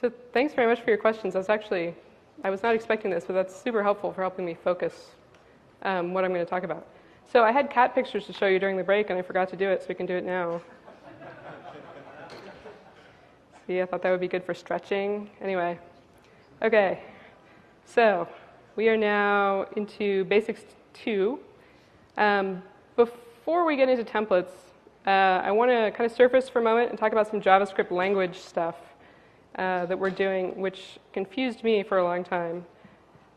So thanks very much for your questions. I was not expecting this, but that's super helpful for helping me focus what I'm going to talk about. So I had cat pictures to show you during the break, and I forgot to do it, so we can do it now. See, I thought that would be good for stretching. Anyway, okay. So we are now into Basics 2. Before we get into templates, I want to kind of surface for a moment and talk about some JavaScript language stuff that we're doing, which confused me for a long time.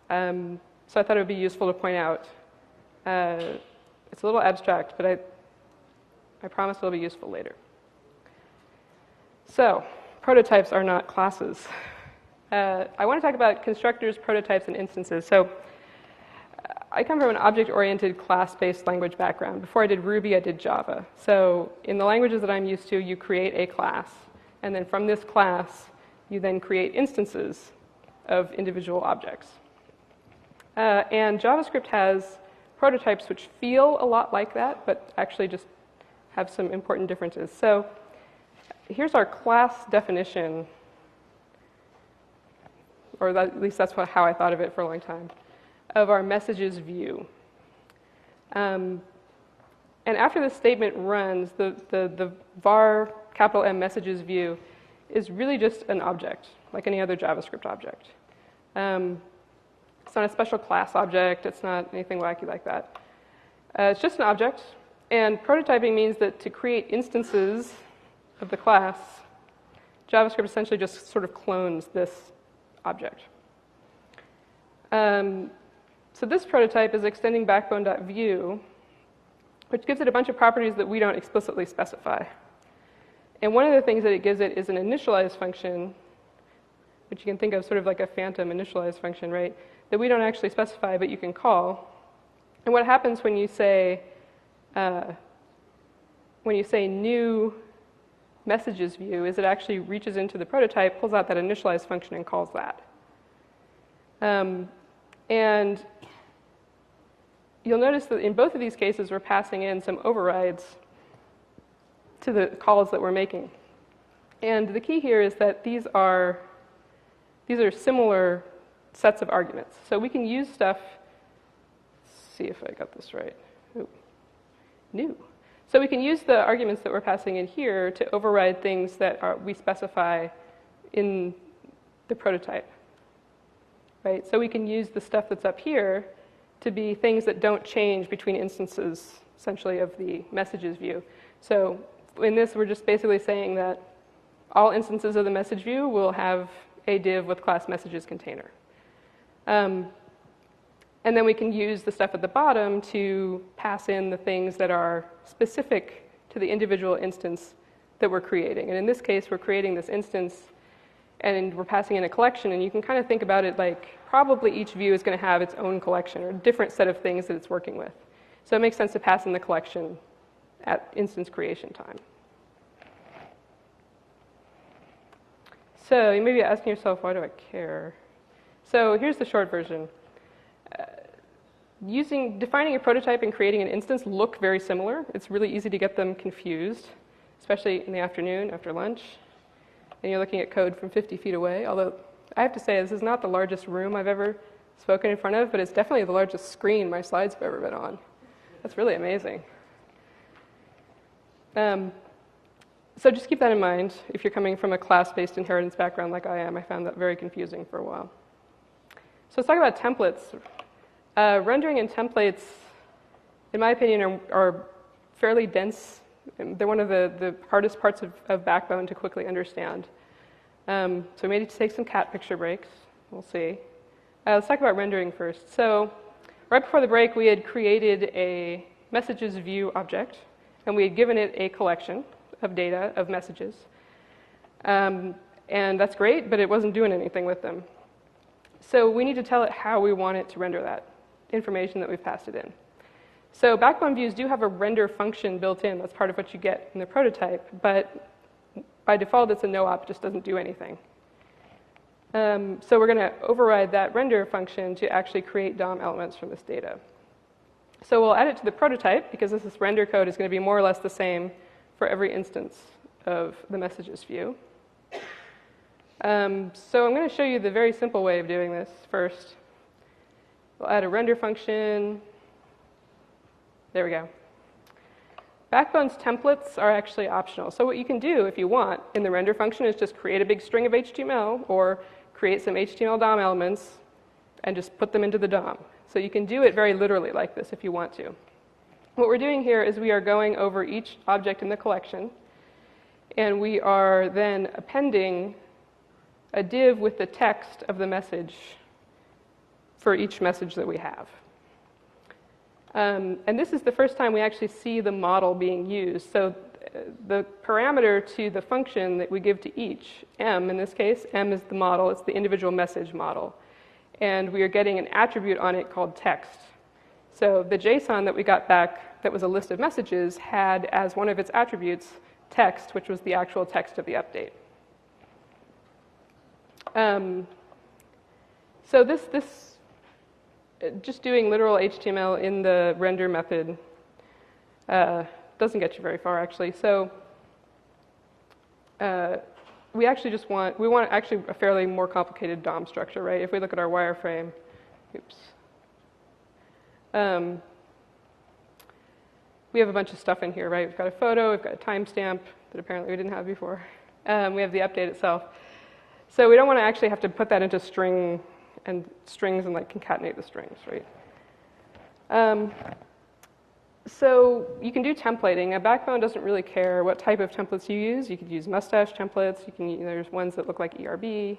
So I thought it would be useful to point out. It's a little abstract, but I promise it'll be useful later. So, prototypes are not classes. I want to talk about constructors, prototypes, and instances. So, I come from an object-oriented, class-based language background. Before I did Ruby, I did Java. So, in the languages that I'm used to, you create a class, and then from this class, you then create instances of individual objects. And JavaScript has prototypes which feel a lot like that, but actually just have some important differences. So here's our class definition, or at least that's how I thought of it for a long time, of our messages view. And after this statement runs, the var capital M messages view is really just an object, like any other JavaScript object. It's not a special class object. It's not anything wacky like that. It's just an object. And prototyping means that to create instances of the class, JavaScript essentially just sort of clones this object. So this prototype is extending Backbone.view, which gives it a bunch of properties that we don't explicitly specify. And one of the things that it gives it is an initialize function, which you can think of sort of like a phantom initialize function, right? That we don't actually specify, but you can call. And what happens when you say new messages view is it actually reaches into the prototype, pulls out that initialize function, and calls that. And you'll notice that in both of these cases, we're passing in some overrides to the calls that we're making. And the key here is that these are similar sets of arguments. So we can use stuff, let's see if I got this right. Ooh, new. So we can use the arguments that we're passing in here to override things that we specify in the prototype. Right? So we can use the stuff that's up here to be things that don't change between instances, essentially, of the messages view. So in this, we're just basically saying that all instances of the message view will have a div with class messages container. And then we can use the stuff at the bottom to pass in the things that are specific to the individual instance that we're creating. And in this case, we're creating this instance, and we're passing in a collection. And you can kind of think about it like probably each view is going to have its own collection or a different set of things that it's working with. So it makes sense to pass in the collection at instance creation time. So you may be asking yourself, why do I care? So here's the short version. Defining a prototype and creating an instance look very similar. It's really easy to get them confused, especially in the afternoon after lunch. And you're looking at code from 50 feet away. Although I have to say, this is not the largest room I've ever spoken in front of, but it's definitely the largest screen my slides have ever been on. That's really amazing. So just keep that in mind if you're coming from a class-based inheritance background like I am. I found that very confusing for a while. So let's talk about templates. Rendering and templates, in my opinion, are fairly dense. They're one of the hardest parts of Backbone to quickly understand. So we may need to take some cat picture breaks. We'll see. Let's talk about rendering first. So right before the break, we had created a messages view object, and we had given it a collection of data, of messages. And that's great, but it wasn't doing anything with them. So we need to tell it how we want it to render that information that we've passed it in. So Backbone views do have a render function built in. That's part of what you get in the prototype. But by default, it's a no-op. It just doesn't do anything. So we're going to override that render function to actually create DOM elements from this data. So we'll add it to the prototype, because this render code is going to be more or less the same for every instance of the messages view. So I'm going to show you the very simple way of doing this first. We'll add a render function. There we go. Backbone's templates are actually optional. So what you can do if you want in the render function is just create a big string of HTML or create some HTML DOM elements and just put them into the DOM. So you can do it very literally like this if you want to. What we're doing here is we are going over each object in the collection, and we are then appending a div with the text of the message for each message that we have. And this is the first time we actually see the model being used. So the parameter to the function that we give to each, m in this case, m is the model, it's the individual message model. And we are getting an attribute on it called text. So the JSON that we got back that was a list of messages had as one of its attributes text, which was the actual text of the update. So this just doing literal HTML in the render method doesn't get you very far, actually. So we actually just want actually a fairly more complicated DOM structure, right? If we look at our wireframe, oops. We have a bunch of stuff in here, right? We've got a photo, we've got a timestamp that apparently we didn't have before. We have the update itself. So we don't want to actually have to put that into strings and like concatenate the strings, right? So you can do templating. Now, Backbone doesn't really care what type of templates you use. You could use mustache templates. There's ones that look like ERB.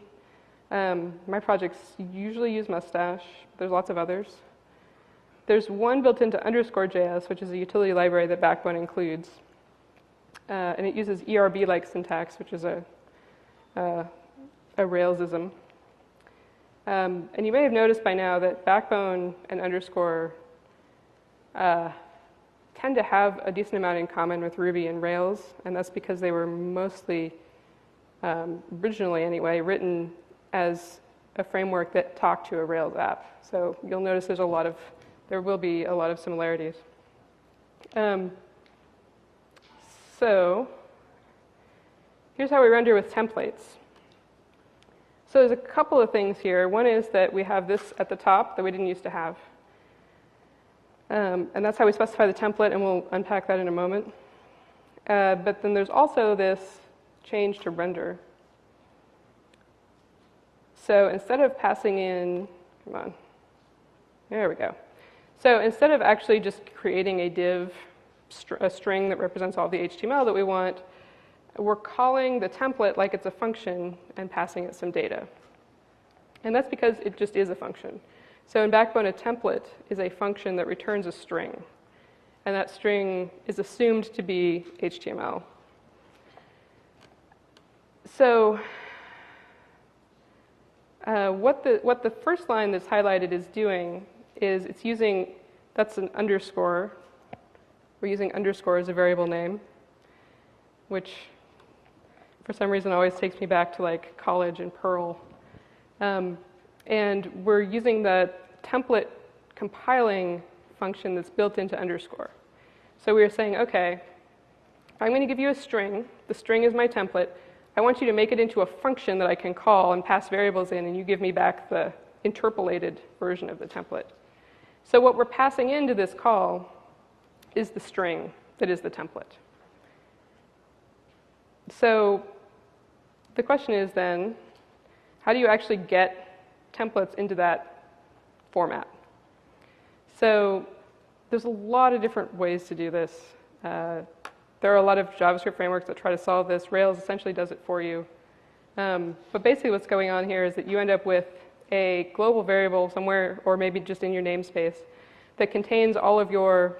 My projects usually use mustache. There's lots of others. There's one built into _JS, which is a utility library that Backbone includes. And it uses ERB-like syntax, which is a Railsism. And you may have noticed by now that Backbone and underscore tend to have a decent amount in common with Ruby and Rails, and that's because they were mostly, originally anyway, written as a framework that talked to a Rails app. So you'll notice there will be a lot of similarities. So here's how we render with templates. So there's a couple of things here. One is that we have this at the top that we didn't used to have. And that's how we specify the template, and we'll unpack that in a moment. But then there's also this change to render. So instead of passing in, come on, there we go. So instead of actually just creating a div, a string that represents all the HTML that we want, we're calling the template like it's a function and passing it some data. And that's because it just is a function. So in Backbone, a template is a function that returns a string. And that string is assumed to be HTML. So what the first line that's highlighted is doing is it's using, that's an underscore. We're using underscore as a variable name, which for some reason always takes me back to like college and Perl. And we're using the template compiling function that's built into underscore. So we are saying, okay, I'm going to give you a string. The string is my template. I want you to make it into a function that I can call and pass variables in, and you give me back the interpolated version of the template. So what we're passing into this call is the string that is the template. So the question is then, how do you actually get templates into that format? So there's a lot of different ways to do this. There are a lot of JavaScript frameworks that try to solve this. Rails essentially does it for you. But basically what's going on here is that you end up with a global variable somewhere, or maybe just in your namespace, that contains all of your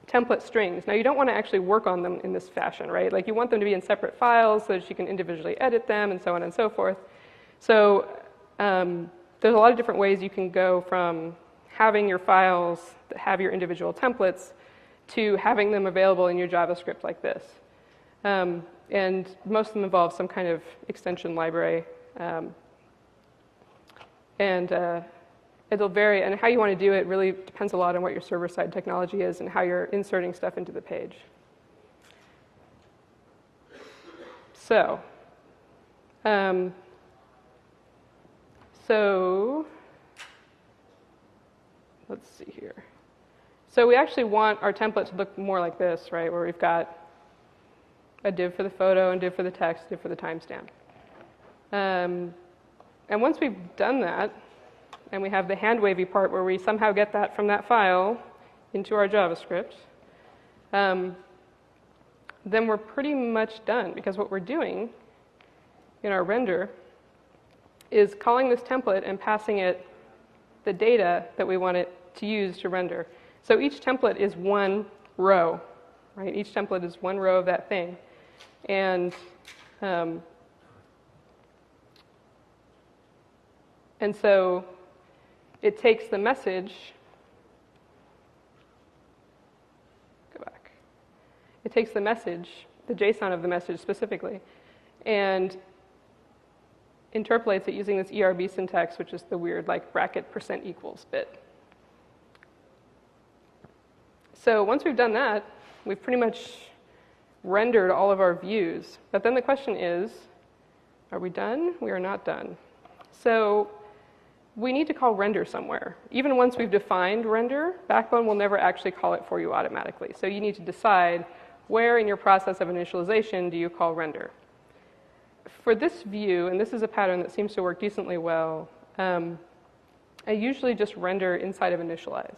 template strings. Now, you don't want to actually work on them in this fashion, right? Like, you want them to be in separate files so that you can individually edit them and so on and so forth. So there's a lot of different ways you can go from having your files that have your individual templates to having them available in your JavaScript like this. And most of them involve some kind of extension library. It'll vary, and how you want to do it really depends a lot on what your server-side technology is and how you're inserting stuff into the page. So So let's see here. So we actually want our template to look more like this, right, where we've got a div for the photo and div for the text, div for the timestamp. And once we've done that, and we have the hand-wavy part where we somehow get that from that file into our JavaScript, then we're pretty much done, because what we're doing in our render is calling this template and passing it the data that we want it to use to render. So each template is one row, right? Each template is one row of that thing. And so it takes the message, go back. It takes the message, the JSON of the message specifically, and interpolates it using this ERB syntax, which is the weird like bracket %equals bit. So once we've done that, we've pretty much rendered all of our views. But then the question is, are we done? We are not done. So we need to call render somewhere. Even once we've defined render, Backbone will never actually call it for you automatically. So you need to decide where in your process of initialization do you call render. For this view, and this is a pattern that seems to work decently well, I usually just render inside of initialize.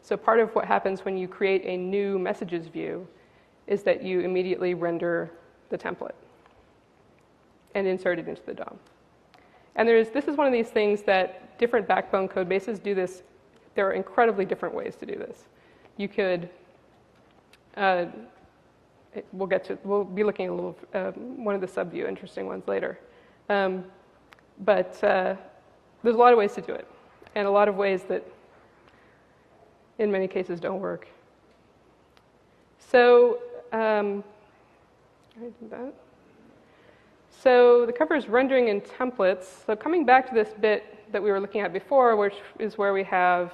So part of what happens when you create a new messages view is that you immediately render the template and insert it into the DOM. And this is one of these things that different Backbone code bases do this. There are incredibly different ways to do this. You could, we'll be looking at a little, one of the subview interesting ones later. But there's a lot of ways to do it, and a lot of ways that in many cases don't work. So, I did that. So the cover is rendering in templates. So coming back to this bit that we were looking at before, which is where we have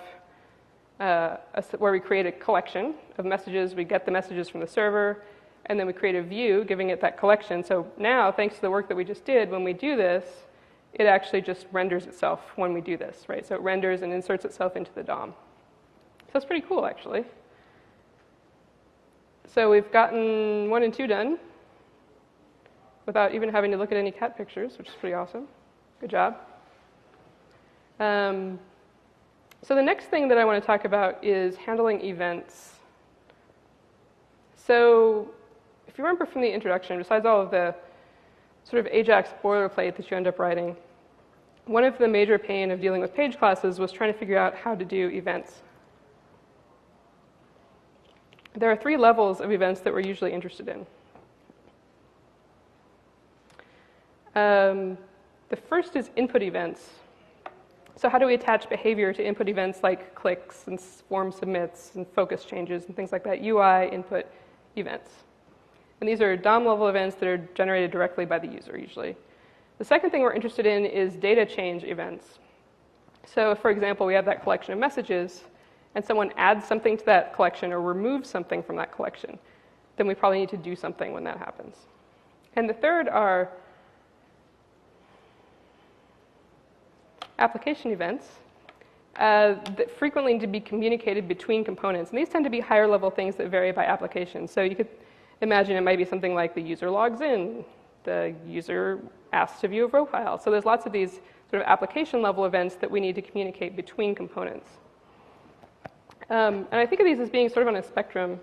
where we create a collection of messages. We get the messages from the server, and then we create a view giving it that collection. So now, thanks to the work that we just did, when we do this, it actually just renders itself when we do this, right? So it renders and inserts itself into the DOM. So it's pretty cool, actually. So we've gotten 1 and 2 done without even having to look at any cat pictures, which is pretty awesome. Good job. So the next thing that I want to talk about is handling events. So if you remember from the introduction, besides all of the sort of Ajax boilerplate that you end up writing, one of the major pain of dealing with page classes was trying to figure out how to do events. There are 3 levels of events that we're usually interested in. The first is input events. So how do we attach behavior to input events like clicks and form submits and focus changes and things like that? UI input events. And these are DOM level events that are generated directly by the user usually. The second thing we're interested in is data change events. So for example, we have that collection of messages, and someone adds something to that collection or removes something from that collection, then we probably need to do something when that happens. And the third are application events that frequently need to be communicated between components. And these tend to be higher level things that vary by application. So you could imagine it might be something like the user logs in, the user asks to view a profile. So there's lots of these sort of application level events that we need to communicate between components. And I think of these as being sort of on a spectrum,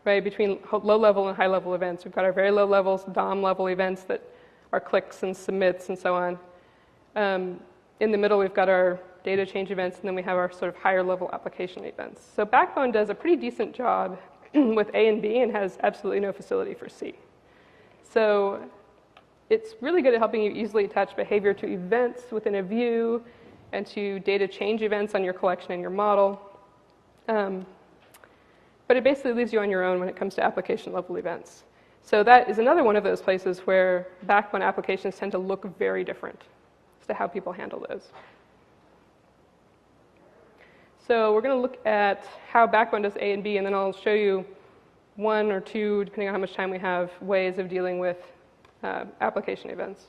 right, between low-level and high-level events. We've got our very low-level DOM-level events that are clicks and submits and so on. In the middle, we've got our data change events, and then we have our sort of higher-level application events. So Backbone does a pretty decent job with A and B and has absolutely no facility for C. So it's really good at helping you easily attach behavior to events within a view and to data change events on your collection and your model. But it basically leaves you on your own when it comes to application level events. So that is another one of those places where Backbone applications tend to look very different as to how people handle those. So we're going to look at how Backbone does A and B, and then I'll show you 1 or 2, depending on how much time we have, ways of dealing with application events.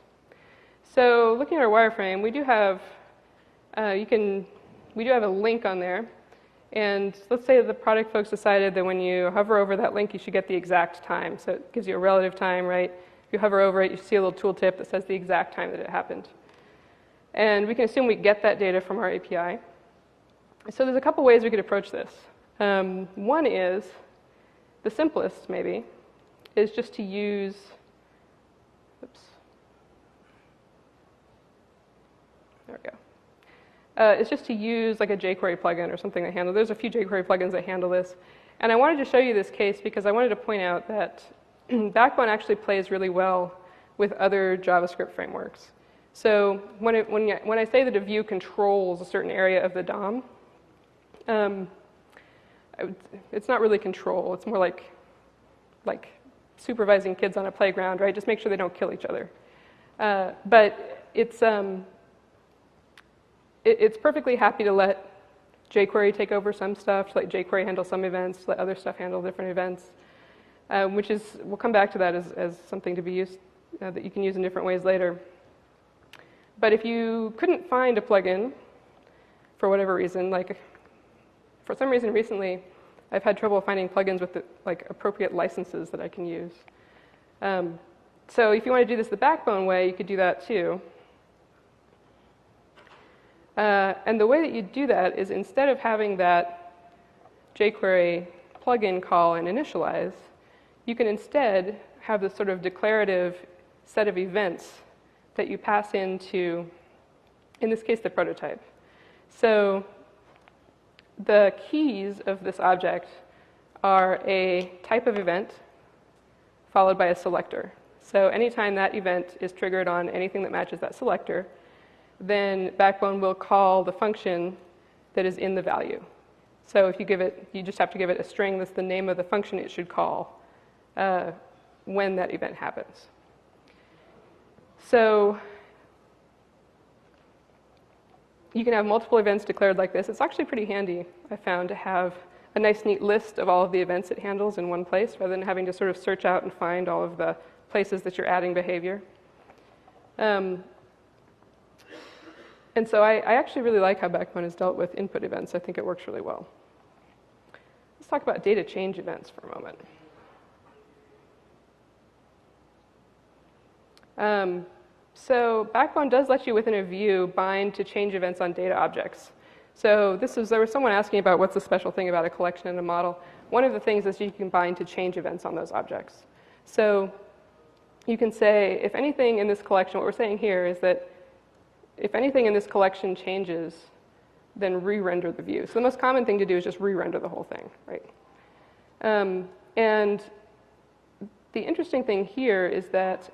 So looking at our wireframe, we do have we do have a link on there. And let's say that the product folks decided that when you hover over that link, you should get the exact time. So it gives you a relative time, right? If you hover over it, you see a little tooltip that says the exact time that it happened. And we can assume we get that data from our API. So there's a couple ways we could approach this. One is, the simplest maybe, is just to use, oops. There we go. It's just to use like a jQuery plugin or something that handles. There's a few jQuery plugins that handle this. And I wanted to show you this case because I wanted to point out that Backbone actually plays really well with other JavaScript frameworks. So when I say that a view controls a certain area of the DOM, it's not really control. It's more like supervising kids on a playground, right? Just make sure they don't kill each other. But it's perfectly happy to let jQuery take over some stuff, to let jQuery handle some events, to let other stuff handle different events, which is, we'll come back to that as something to be used, that you can use in different ways later. But if you couldn't find a plugin for whatever reason, like for some reason recently, I've had trouble finding plugins with appropriate licenses that I can use. So if you want to do this the Backbone way, you could do that too. And the way that you do that is instead of having that jQuery plugin call and initialize, you can instead have this sort of declarative set of events that you pass into, in this case, the prototype. So the keys of this object are a type of event followed by a selector. So anytime that event is triggered on anything that matches that selector, then Backbone will call the function that is in the value. So if you give it, you just have to give it a string that's the name of the function it should call when that event happens. So you can have multiple events declared like this. It's actually pretty handy, I found, to have a nice, neat list of all of the events it handles in one place, rather than having to sort of search out and find all of the places that you're adding behavior. And so I actually really like how Backbone has dealt with input events. I think it works really well. Let's talk about data change events for a moment. So Backbone does let you, within a view, bind to change events on data objects. So there was someone asking about what's the special thing about a collection and a model. One of the things is you can bind to change events on those objects. So you can say, if anything in this collection, what we're saying here is that if anything in this collection changes, then re-render the view. So the most common thing to do is just re-render the whole thing, right? And the interesting thing here is that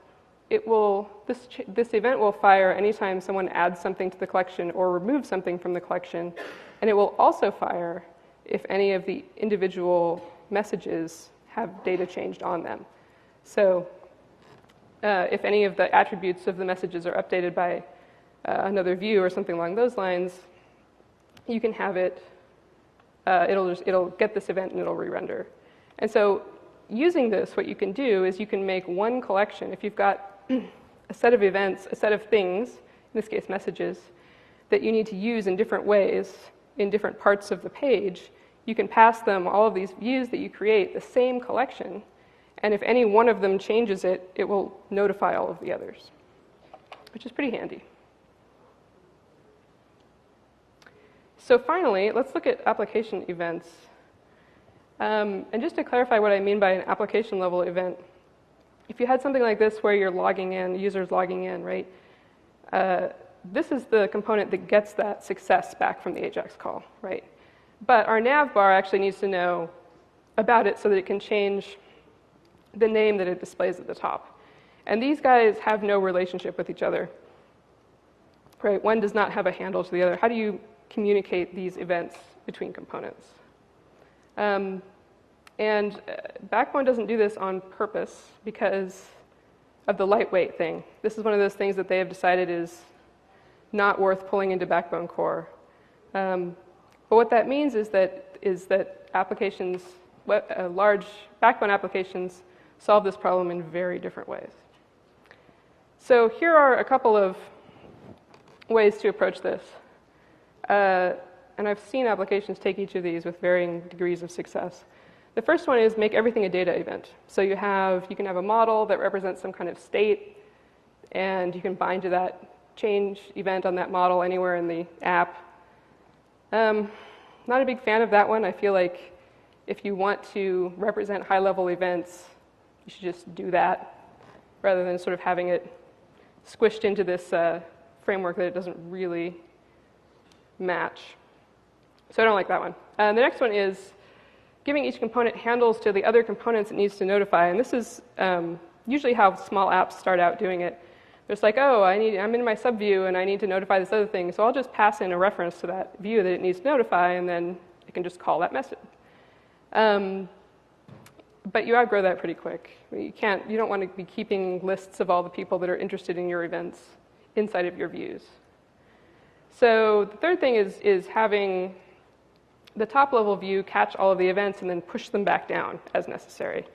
this event will fire anytime someone adds something to the collection or removes something from the collection, and it will also fire if any of the individual messages have data changed on them. So if any of the attributes of the messages are updated by another view or something along those lines, you can have it, it'll get this event and it'll re-render. And so using this, what you can do is you can make one collection. If you've got a set of events, a set of things, in this case messages, that you need to use in different ways in different parts of the page, you can pass them, all of these views that you create, the same collection, and if any one of them changes it, it will notify all of the others, which is pretty handy. So finally, let's look at application events. And just to clarify what I mean by an application level event, if you had something like this where you're logging in, the user's logging in, right? This is the component that gets that success back from the AJAX call, right? But our nav bar actually needs to know about it so that it can change the name that it displays at the top. And these guys have no relationship with each other, right? One does not have a handle to the other. How do you communicate these events between components? And Backbone doesn't do this on purpose because of the lightweight thing. This is one of those things that they have decided is not worth pulling into Backbone core. But what that means is that applications, large Backbone applications, solve this problem in very different ways. So here are a couple of ways to approach this. And I've seen applications take each of these with varying degrees of success. The first one is make everything a data event. So you can have a model that represents some kind of state, and you can bind to that change event on that model anywhere in the app. Not a big fan of that one. I feel like if you want to represent high-level events, you should just do that rather than sort of having it squished into this framework that it doesn't really match. So I don't like that one. The next one is giving each component handles to the other components it needs to notify. And this is usually how small apps start out doing it. It's like, oh, I'm in my subview and I need to notify this other thing, so I'll just pass in a reference to that view that it needs to notify, and then it can just call that method. But you outgrow that pretty quick. You don't want to be keeping lists of all the people that are interested in your events inside of your views. So the third thing is having the top-level view catch all of the events and then push them back down as necessary.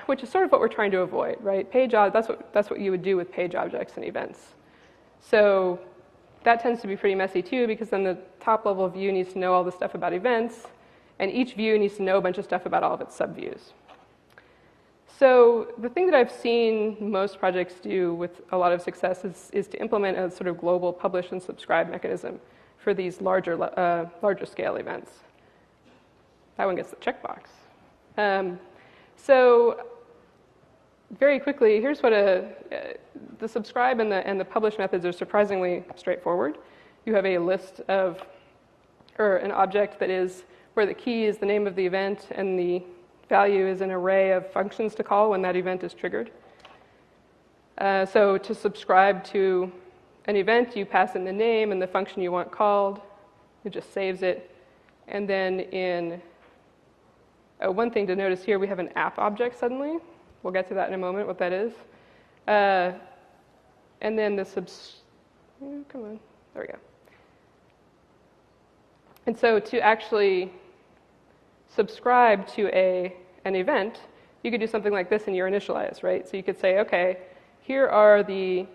Which is sort of what we're trying to avoid, right? That's what you would do with page objects and events. So that tends to be pretty messy too, because then the top-level view needs to know all the stuff about events, and each view needs to know a bunch of stuff about all of its subviews. So the thing that I've seen most projects do with a lot of success is to implement a sort of global publish and subscribe mechanism for these larger scale events. That one gets the checkbox. So very quickly, here's what the subscribe and the publish methods are surprisingly straightforward. You have a list of, or an object that is where the key is the name of the event and the value is an array of functions to call when that event is triggered. So to subscribe to an event, you pass in the name and the function you want called. It just saves it. And then one thing to notice here, we have an app object suddenly. We'll get to that in a moment, what that is. And then come on, there we go. And so to actually subscribe to an event, you could do something like this in your initialize, right? So you could say, okay, here's the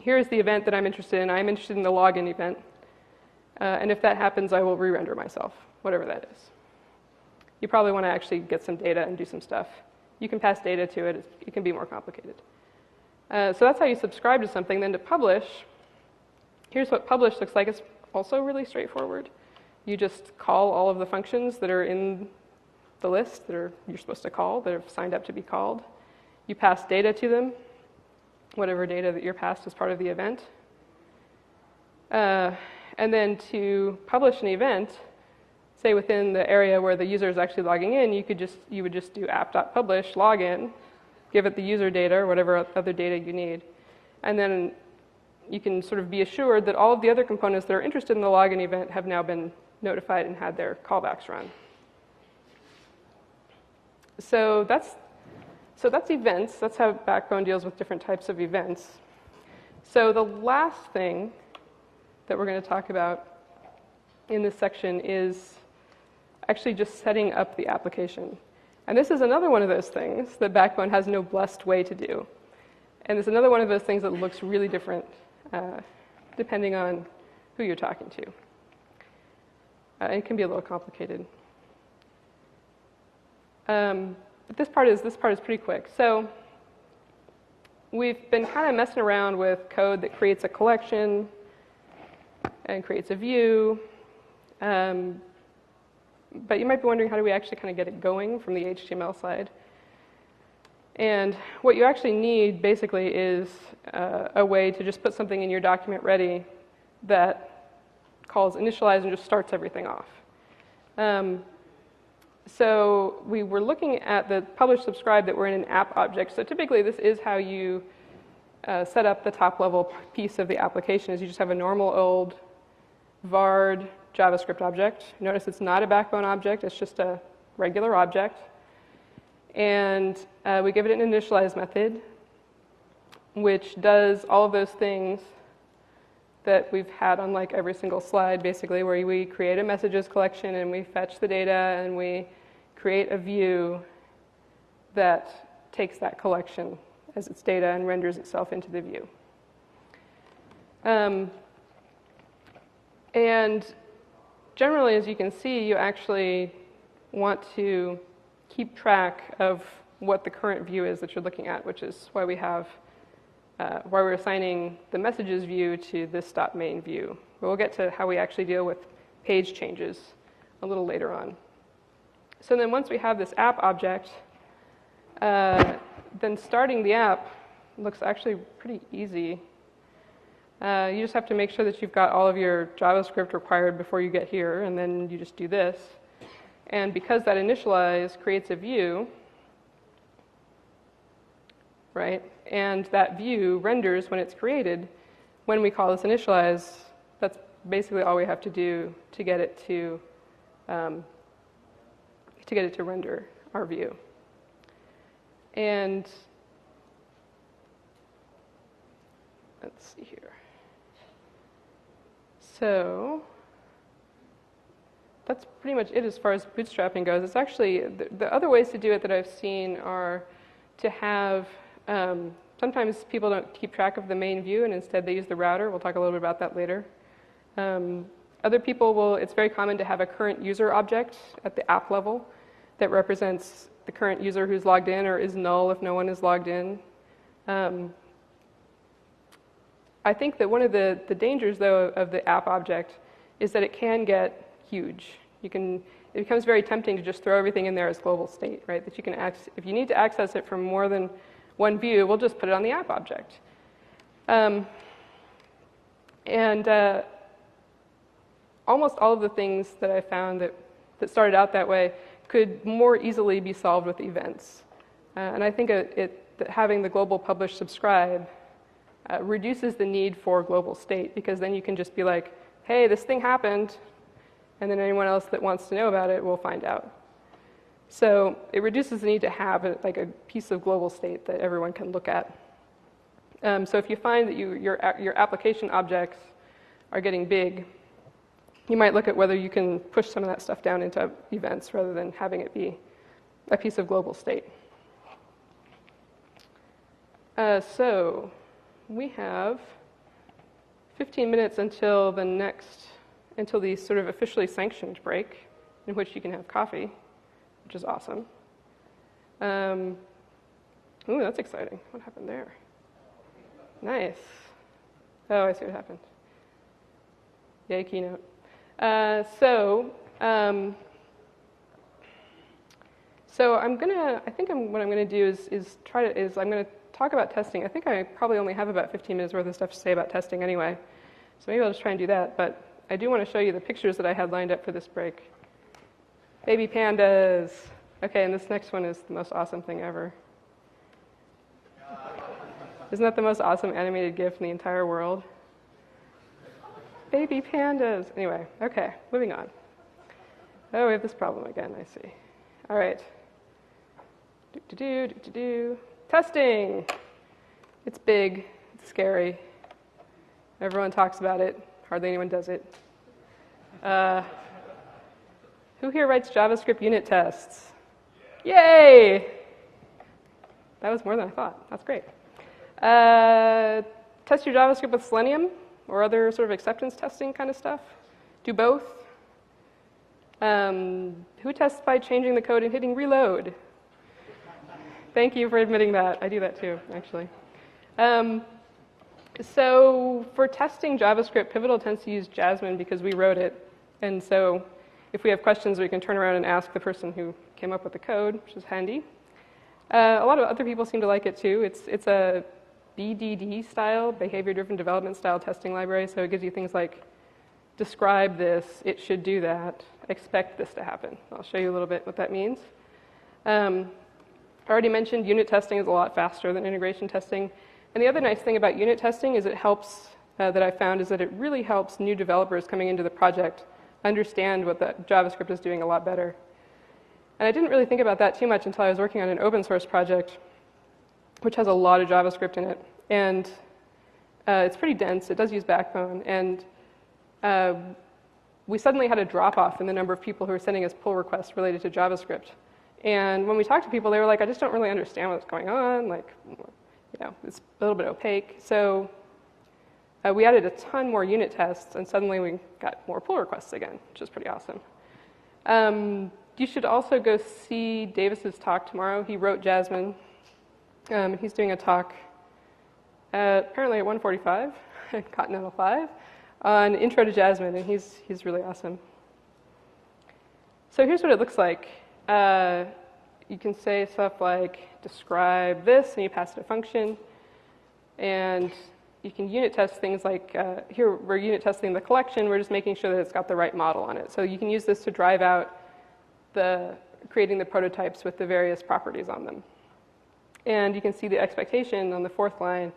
event that I'm interested in. I'm interested in the login event. And if that happens, I will re-render myself, whatever that is. You probably want to actually get some data and do some stuff. You can pass data to it. It can be more complicated. So that's how you subscribe to something. Then to publish, here's what publish looks like. It's also really straightforward. You just call all of the functions that are in the list that you're supposed to call, that have signed up to be called. You pass data to them, whatever data that you're passed as part of the event. And then to publish an event, say within the area where the user is actually logging in, you would just do app.publish login, give it the user data or whatever other data you need, and then you can sort of be assured that all of the other components that are interested in the login event have now been notified and had their callbacks run. So that's events. That's how Backbone deals with different types of events. So the last thing that we're going to talk about in this section is actually just setting up the application. And this is another one of those things that Backbone has no blessed way to do. And it's another one of those things that looks really different depending on who you're talking to. It can be a little complicated. But this part is pretty quick. So we've been kind of messing around with code that creates a collection and creates a view. But you might be wondering, how do we actually kind of get it going from the HTML side? And what you actually need, basically, is a way to just put something in your document ready that calls initialize and just starts everything off. So we were looking at the publish subscribe that were in an app object. So typically, this is how you set up the top-level piece of the application, is you just have a normal old vard JavaScript object. Notice it's not a Backbone object. It's just a regular object. And we give it an initialize method, which does all of those things that we've had on like every single slide, basically, where we create a messages collection and we fetch the data and we create a view that takes that collection as its data and renders itself into the view. And generally, as you can see, you actually want to keep track of what the current view is that you're looking at, which is why we have why we're assigning the messages view to this .main view. But we'll get to how we actually deal with page changes a little later on. So then once we have this app object, then starting the app looks actually pretty easy. You just have to make sure that you've got all of your JavaScript required before you get here, and then you just do this. And because that initialize creates a view, right? And that view renders when it's created. When we call this initialize, that's basically all we have to do to get it to render our view. And let's see here. So that's pretty much it as far as bootstrapping goes. It's actually, the other ways to do it that I've seen are to have, sometimes people don't keep track of the main view and instead they use the router. We'll talk a little bit about that later. Other people will, it's very common to have a current user object at the app level that represents the current user who's logged in or is null if no one is logged in. I think that one of the dangers, though, of the app object is that it can get huge. It becomes very tempting to just throw everything in there as global state, right? That you can if you need to access it from more than one view, we'll just put it on the app object. Almost all of the things that I found that started out that way could more easily be solved with events. And I think that having the global publish subscribe reduces the need for global state, because then you can just be like, hey, this thing happened, and then anyone else that wants to know about it will find out. So it reduces the need to have a piece of global state that everyone can look at. So if you find that your application objects are getting big, you might look at whether you can push some of that stuff down into events rather than having it be a piece of global state. So we have 15 minutes until the sort of officially sanctioned break, in which you can have coffee, which is awesome. Ooh, that's exciting. What happened there? Nice. Oh, I see what happened. Yay, keynote. So what I'm gonna do is I'm gonna talk about testing. I think I probably only have about 15 minutes worth of stuff to say about testing anyway. So maybe I'll just try and do that. But I do want to show you the pictures that I had lined up for this break. Baby pandas. Okay, and this next one is the most awesome thing ever. Isn't that the most awesome animated GIF in the entire world? Baby pandas. Anyway, okay, moving on. Oh, we have this problem again, I see. All right. Testing. It's big, it's scary. Everyone talks about it, hardly anyone does it. Who here writes JavaScript unit tests? Yay! That was more than I thought. That's great. Test your JavaScript with Selenium or other sort of acceptance testing kind of stuff. Do both. Who tests by changing the code and hitting reload? Thank you for admitting that. I do that too, actually. So for testing JavaScript, Pivotal tends to use Jasmine because we wrote it. And so if we have questions, we can turn around and ask the person who came up with the code, which is handy. A lot of other people seem to like it too. It's a BDD style, behavior-driven development style testing library. So it gives you things like describe this, it should do that, expect this to happen. I'll show you a little bit what that means. I already mentioned unit testing is a lot faster than integration testing. And the other nice thing about unit testing is it helps, that I found, is that it really helps new developers coming into the project understand what the JavaScript is doing a lot better. And I didn't really think about that too much until I was working on an open source project, which has a lot of JavaScript in it. And it's pretty dense. It does use Backbone. And we suddenly had a drop-off in the number of people who were sending us pull requests related to JavaScript. And when we talked to people, they were like, I just don't really understand what's going on. Like, it's a little bit opaque. So we added a ton more unit tests, and suddenly we got more pull requests again, which is pretty awesome. You should also go see Davis's talk tomorrow. He wrote Jasmine. He's doing a talk apparently at 1:45 at Continental 5 on Intro to Jasmine, and he's really awesome. So here's what it looks like. You can say stuff like, describe this, and you pass it a function. And you can unit test things like, here we're unit testing the collection. We're just making sure that it's got the right model on it. So you can use this to drive out creating the prototypes with the various properties on them. And you can see the expectation on the fourth line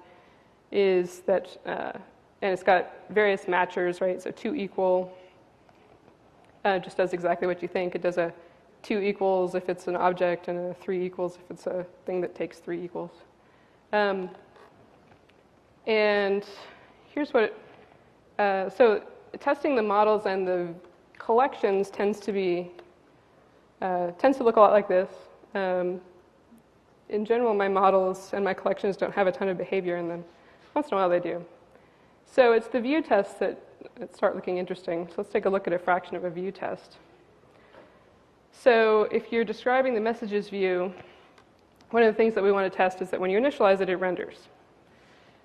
is that, and it's got various matchers, right? So 2 equal just does exactly what you think. It does a 2 equals if it's an object, and a 3 equals if it's a thing that takes 3 equals. And here's what so testing the models and the collections tends to look a lot like this. In general, my models and my collections don't have a ton of behavior in them. Once in a while they do. So it's the view tests that start looking interesting. So let's take a look at a fraction of a view test. So if you're describing the messages view, one of the things that we want to test is that when you initialize it, it renders.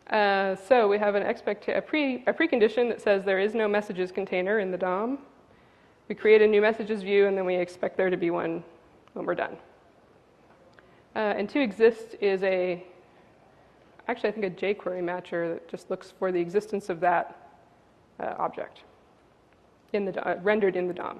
So we have a precondition that says there is no messages container in the DOM. We create a new messages view, and then we expect there to be one when we're done. And toExist is actually I think a jQuery matcher that just looks for the existence of that object rendered in the DOM.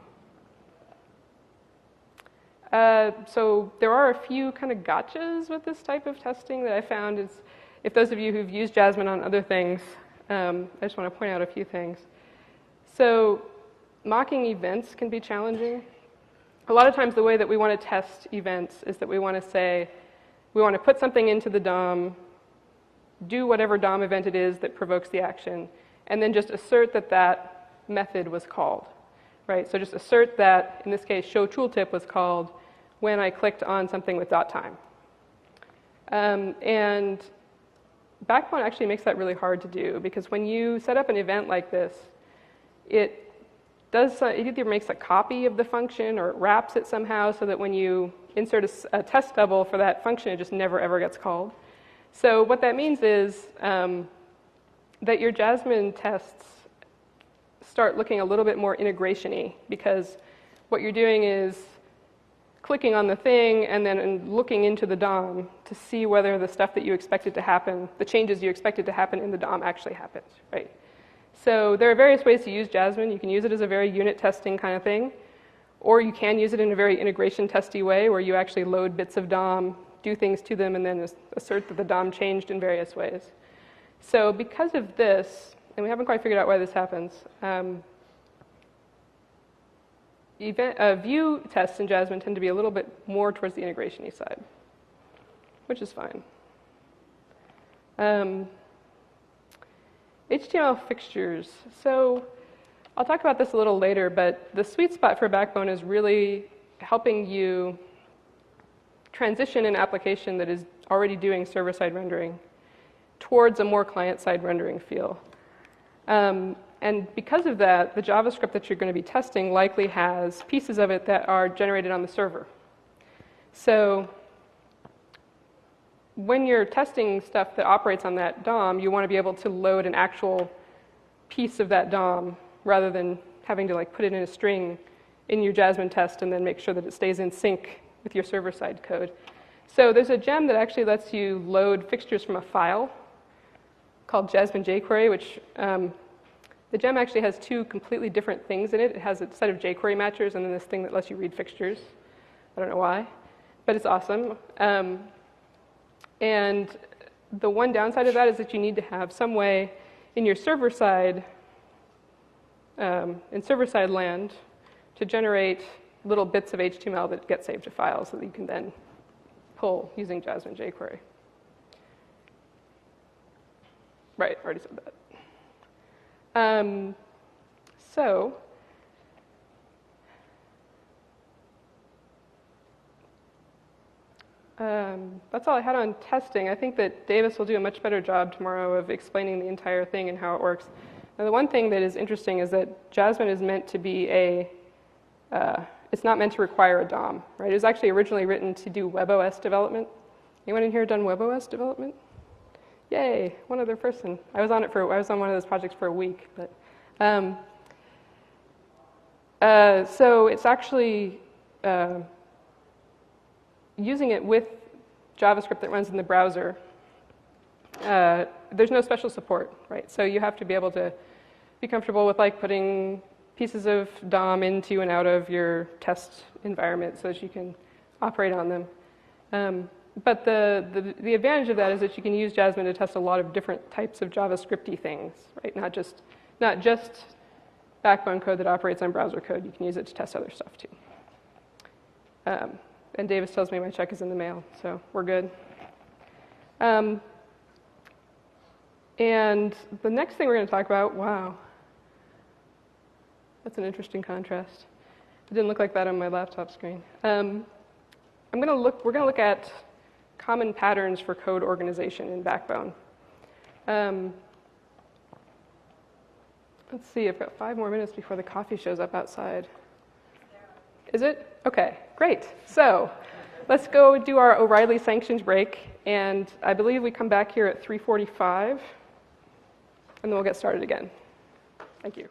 So there are a few kind of gotchas with this type of testing that I found. Is if those of you who've used Jasmine on other things, I just want to point out a few things. So mocking events can be challenging. A lot of times the way that we want to test events is that we want to put something into the DOM, do whatever DOM event it is that provokes the action, and then just assert that that method was called, right? So just assert that, in this case, show tooltip was called when I clicked on something with .time. And Backbone actually makes that really hard to do, because when you set up an event like this, it either makes a copy of the function or it wraps it somehow so that when you insert a test double for that function, it just never ever gets called. So what that means is that your Jasmine tests start looking a little bit more integration-y, because what you're doing is clicking on the thing and then looking into the DOM to see whether the stuff that you expected to happen, the changes you expected to happen in the DOM actually happened, right? So there are various ways to use Jasmine. You can use it as a very unit testing kind of thing, or you can use it in a very integration testy way where you actually load bits of DOM, do things to them, and then assert that the DOM changed in various ways. So because of this, and we haven't quite figured out why this happens, view tests in Jasmine tend to be a little bit more towards the integration-y side, which is fine. HTML fixtures. So I'll talk about this a little later, but the sweet spot for Backbone is really helping you transition an application that is already doing server-side rendering towards a more client-side rendering feel. And because of that, the JavaScript that you're going to be testing likely has pieces of it that are generated on the server. So when you're testing stuff that operates on that DOM, you want to be able to load an actual piece of that DOM rather than having to put it in a string in your Jasmine test and then make sure that it stays in sync with your server-side code. So there's a gem that actually lets you load fixtures from a file called Jasmine jQuery, which the gem actually has 2 completely different things in it. It has a set of jQuery matchers and then this thing that lets you read fixtures. I don't know why, but it's awesome. And the one downside of that is that you need to have some way in your server-side, in server-side land, to generate little bits of HTML that get saved to files so that you can then pull using Jasmine jQuery. Right, already said that. So That's all I had on testing. I think that Davis will do a much better job tomorrow of explaining the entire thing and how it works. Now, the one thing that is interesting is that Jasmine is meant to be it's not meant to require a DOM, right? It was actually originally written to do WebOS development. Anyone in here done WebOS development? Yay, one other person. I was on one of those projects for a week, but so it's actually using it with JavaScript that runs in the browser. There's no special support, right? So you have to be able to be comfortable with like putting pieces of DOM into and out of your test environment so that you can operate on them. But the advantage of that is that you can use Jasmine to test a lot of different types of JavaScripty things, right? Not just Backbone code that operates on browser code. You can use it to test other stuff too. And Davis tells me my check is in the mail, so we're good. And the next thing we're going to talk about, wow, that's an interesting contrast. It didn't look like that on my laptop screen. We're going to look at common patterns for code organization in Backbone. Let's see, I've got 5 more minutes before the coffee shows up outside. Is it? Okay, great. So let's go do our O'Reilly sanctions break, and I believe we come back here at 3:45, and then we'll get started again. Thank you.